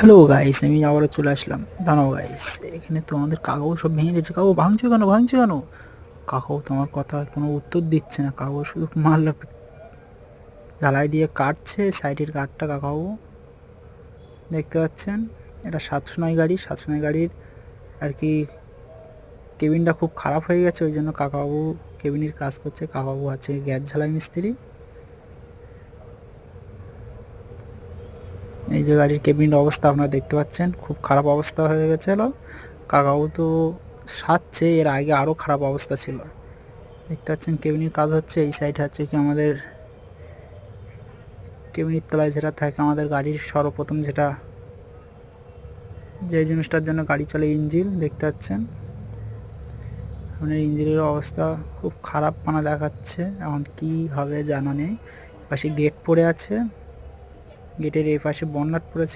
Hello guys, আমি আবারও চলে আসলাম। দাঁড়াও গাইস, এখানে তো আমাদের কাকাও সব ভেঙে যাচ্ছে। কাকু ভাঙছো কেন, ভাঙছো কেন? কাকাও তো আমার কথা কোনো উত্তর দিচ্ছে না। কাকু শুধু মারলা জ্বালাই দিয়ে কাটছে সাইডের কাঠটা। কাকাও দেখতে পাচ্ছেন, এটা 709 গাড়ি। 709 গাড়ির আর কি কেবিনটা খুব খারাপ হয়ে গেছে, ওই জন্য কাকাবাবু কেবিনের কাজ করছে। কাকাবাবু আছে গ্যাস ঝালাই মিস্ত্রি। এই যে গাড়ির কেবিনের অবস্থা আপনারা দেখতে পাচ্ছেন, খুব খারাপ অবস্থা হয়ে গেছিলো। কাকাবাবু তো সারছে, এর আগে আরও খারাপ অবস্থা ছিল। দেখতে পাচ্ছেন কেবিনের কাজ হচ্ছে। এই সাইডে হচ্ছে কি আমাদের কেবিনের তলায় যেটা থাকে আমাদের গাড়ির সর্বপ্রথম যে জিনিসটার জন্য গাড়ি চলে, ইঞ্জিন। দেখতে পাচ্ছেন আপনার ইঞ্জিনের অবস্থা খুব খারাপ পানা দেখাচ্ছে। এখন কি হবে জানা নেই। পাশে গেট পড়ে আছে, গেটের এই পাশে বন্যাট পড়েছে।